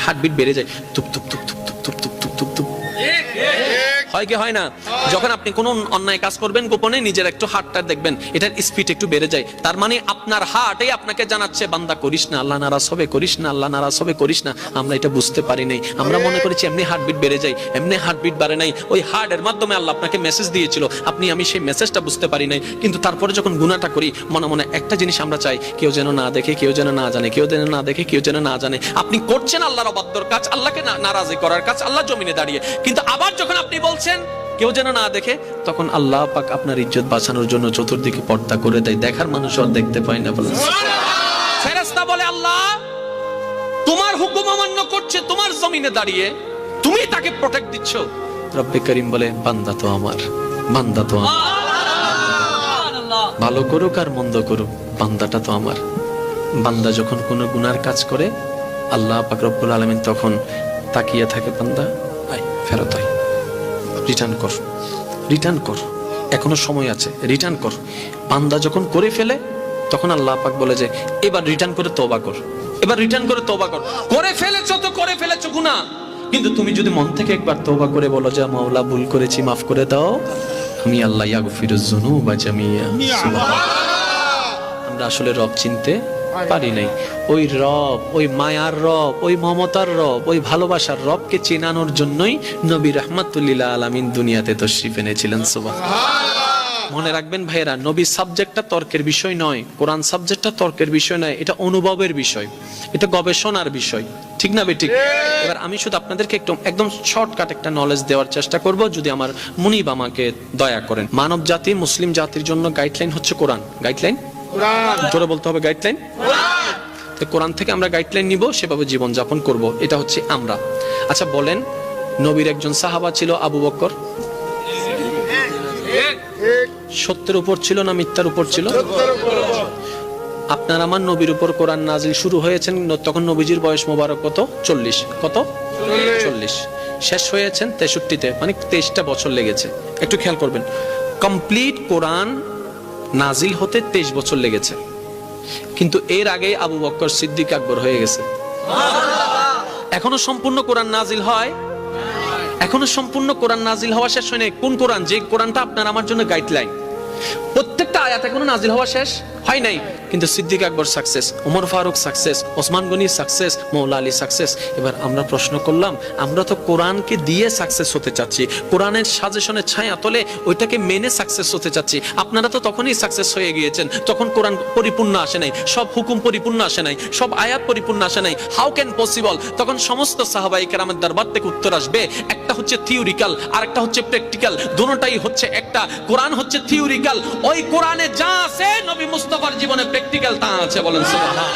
Heartbeat বেড়ে যায়, তুপ তুপ তুপ তুপ তুপ তুপ তুপ তুপ তুপ তুপ। হয় কি হয় না? যখন আপনি কোনো অন্যায় কাজ করবেন গোপনে, নিজের একটু হার্টটা দেখবেন, এটার স্পিড একটু বেড়ে যায়। তার মানে আপনার হার্টই আপনাকে জানাচ্ছে, বান্দা করিস না, আল্লাহ নারাজ হবে, করিস না, আল্লাহ নারাজ হবে, করিস না। আমরা এটা বুঝতে পারি নাই, আমরা মনে করেছি এমনি হার্টবিট বেড়ে যায়, এমনি হার্টবিট বাড়ে নাই। ওই হার্টের মাধ্যমে আল্লাহ আপনাকে মেসেজ দিয়েছিল, আমি সেই মেসেজটা বুঝতে পারি নাই। কিন্তু তারপরে যখন গুনাহটা করি, মনে মনে একটা জিনিস আমরা চাই, কেউ যেন না দেখে, কেউ যেন না জানে, কেউ যেন না দেখে, কেউ যেন না জানে। আপনি করছেন আল্লাহর অবাধ্যর কাজ, আল্লাহকে নারাজি করার কাজ, আল্লাহ জমিনে দাঁড়িয়ে। কিন্তু আবার যখন আপনি বলছেন কেউ যেন না দেখে, তখন আল্লাহ পাক আপনার ইজ্জত বাঁচানোর জন্য চতুর্দিকে পর্দা করে দেয়, দেখার মানুষ আর দেখতে পায় না। বলেন ফেরেশতা বলে, আল্লাহ তোমার হুকুম অমান্য করছে, তোমার জমিনে দাঁড়িয়ে তুমি তাকে প্রোটেক্ট দিচ্ছ। রব্বে করিম বলে, বান্দা তো আমার, বান্দা তো আমার, ভালো করুক আর মন্দ করুক, বান্দাটা তো আমার। বান্দা যখন কোনো গুনার কাজ করে, আল্লাহ পাক রব্বুল আলামিন তখন তাকিয়ে থাকে, বান্দা আয়, ফেরত আয়, রিটার্ন কর, রিটার্ন কর, এখনো সময় আছে, রিটার্ন কর। বান্দা যখন করে ফেলে, তখন আল্লাহ পাক বলে যে এবার রিটার্ন করে তওবা কর, এবার রিটার্ন করে তওবা কর। করে ফেলেছো তো করে ফেলেছো গুনাহ, কিন্তু তুমি যদি মন থেকে একবার তওবা করে বলো যে মাওলা ভুল করেছি, মাফ করে দাও, আমি আল্লাহ ইয়াগফিরুজ যুনুবা জামিয়া। আমরা আসলে রব চিনতে পারি নাই। ওই রব, ওই মায়ার রব, ওই মমতার রব, ওই ভালোবাসার রবকে চেনানোর জন্যই নবী রাহমাতুল লিল আলামিন দুনিয়াতে তশরিফ এনেছিলেন। সুবহানাল্লাহ। মনে রাখবেন ভাইয়েরা, নবী সাবজেক্টটা তর্কের বিষয় নয়, কোরআন সাবজেক্টটা তর্কের বিষয় নয়, এটা অনুভবের বিষয়, এটা গবেষণার বিষয়, ঠিক না বেঠিক? এবার আমি শুধু আপনাদেরকে একদম শর্টকাট একটা নলেজ দেওয়ার চেষ্টা করব, যদি আমার মুনিব আমাকে দয়া করেন। মানব জাতি, মুসলিম জাতির জন্য গাইডলাইন হচ্ছে কোরআন। গাইডলাইন জোরে বলতে হবে, গাইডলাইন। কোরআন থেকে আমরা গাইডলাইন নিব, সেভাবে জীবন যাপন করব, এটা হচ্ছে আমরা। আচ্ছা বলেন, নবীর একজন সাহাবা ছিল আবু বকর, সত্যের উপর ছিল না মিথ্যার উপর ছিল? আপনার আমার নবীর উপর কোরআন নাজিল শুরু হয়েছেন তখন নবীজির বয়স মোবারক কত? 40। কত? 40। শেষ হয়েছেন 63-তে, মানে 23টা বছর লেগেছে। একটু খেয়াল করবেন, কমপ্লিট কোরআন নাজিল হতে 23 বছর লেগেছে। কিন্তু এর আগে আবু বকর সিদ্দিক আকবর হয়ে গেছে। এখনো সম্পূর্ণ কোরআন নাজিল হয়, এখনো সম্পূর্ণ কোরআন নাজিল হওয়া শেষ হয় নাই। কোন কোরআন? যে কোরআনটা আপনার আমার জন্য গাইডলাইন। প্রত্যেকটা আয়াত এখনো নাজিল হওয়া শেষ হয় নাই, কিন্তু Siddique Akbar success, Omar Faruk success, Osman Gani success, Maula Ali success. এবার আমরা প্রশ্ন করলাম, আমরা তো কোরআনকে দিয়ে সাকসেস হতে চাচ্ছি, কোরআনের সাজেশনের ছায়া তলে ওইটাকে মেনে সাকসেস হতে চাচ্ছি। আপনারা তো তখনই সাকসেস হয়ে গিয়েছেন, তখন কোরআন পরিপূর্ণ আসে নাই, সব হুকুম পরিপূর্ণ আসে নাই, সব আয়াত পরিপূর্ণ আসে নাই। How can possible? তখন সমস্ত সাহাবায়ে কেরামের দরবার থেকে উত্তর আসবে, একটা হচ্ছে থিওরিক্যাল আর একটা হচ্ছে প্র্যাকটিক্যাল, দুটোটাই হচ্ছে একটা। কোরআন হচ্ছে থিওরিক্যাল, ওই কোরআনে যা আছে নবী মুস্তাফার জীবনে প্র্যাকটিক্যাল তা আছে। বলেন সুবহানাল্লাহ।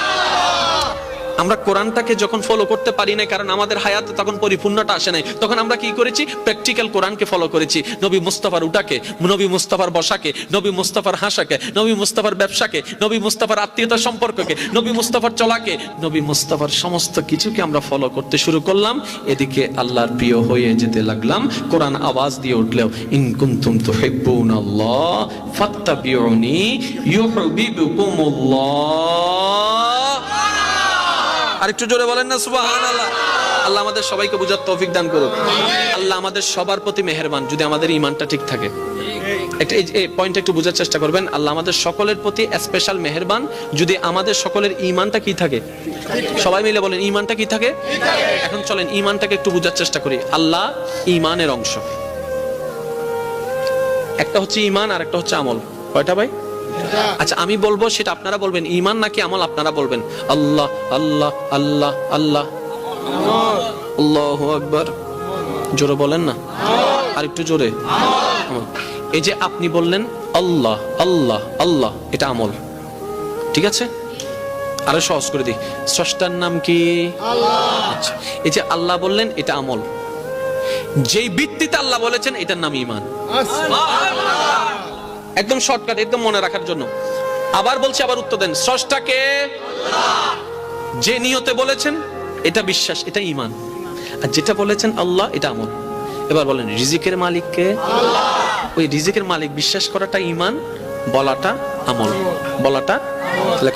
আমরা কোরআনটাকে যখন ফলো করতে পারি না, কারণ আমাদের হায়াতে তখন পরিপূর্ণতা আসে নাই, তখন আমরা কি করেছি? প্র্যাকটিক্যাল কোরআনকে ফলো করেছি। নবী মুস্তাফার উঠাকে, নবী মুস্তাফার বসাকে, নবী মুস্তাফার হাসাকে, নবী মুস্তাফার ব্যবসাকে, নবী মুস্তাফার আত্মীয়তা সম্পর্ককে, নবী মুস্তাফার চলাকে, নবী মুস্তাফার সমস্ত কিছুকে আমরা ফলো করতে শুরু করলাম। এদিকে আল্লাহর প্রিয় হয়ে যেতে লাগলাম। কোরআন আওয়াজ দিয়ে উঠলেও, ইন কুনতুম তুহিব্বুনাল্লাহ ফাত্তাবিউনি ইউহিব্বুকুমুল্লাহ। আরেকটু জোরে বলেন না সুবহানাল্লাহ। আল্লাহ আমাদের সবাইকে বুঝার তৌফিক দান করুক। আল্লাহ আমাদের সবার প্রতি মেহেরবান, যদি আমাদের ঈমানটা ঠিক থাকে। একটা এই পয়েন্টটা একটু বোঝার চেষ্টা করবেন। আল্লাহ আমাদের সকলের প্রতি স্পেশাল মেহেরবান, যদি আমাদের সকলের ঈমানটা কি থাকে। সবাই মিলে বলেন, ঈমানটা কি থাকে? এখন চলেন ঈমানটাকে একটু বোঝার চেষ্টা করি। আল্লাহ ঈমানের অংশ, একটা হচ্ছে ঈমান আর একটা হচ্ছে আমল। কয়টা ভাই? আচ্ছা আমি বলবো, সেটা আপনারা বলবেন, ঈমান নাকি আমল? আপনারা বলবেন। আল্লাহ আল্লাহ আল্লাহ আল্লাহ, আল্লাহু আকবার। জোরে বলেন না, আর একটু জোরে। এই যে আপনি বললেন আল্লাহ আল্লাহ আল্লাহ, এটা আমল, ঠিক আছে? আরো সহজ করে দিই, স্রষ্টার নাম কি? আল্লাহ। আচ্ছা, এই যে আল্লাহ বললেন, এটা আমল। যেই ভিত্তিতে আল্লাহ বলেছেন, এটার নাম ঈমান। একদম শর্টকাট, একদম মনে রাখার জন্য। আবার বলছি, আবার উত্তর দেন। স্রষ্টাকে আল্লাহ, যে নিয়তে বলেছেন এটা বিশ্বাস, এটা ঈমান। আর যেটা বলেছেন আল্লাহ, এটা আমল। এবার বলেন, রিজিকের মালিককে আল্লাহ, ওই রিজিকের মালিক বিশ্বাস করাটা ঈমান, বলাটা আমল, বলাটা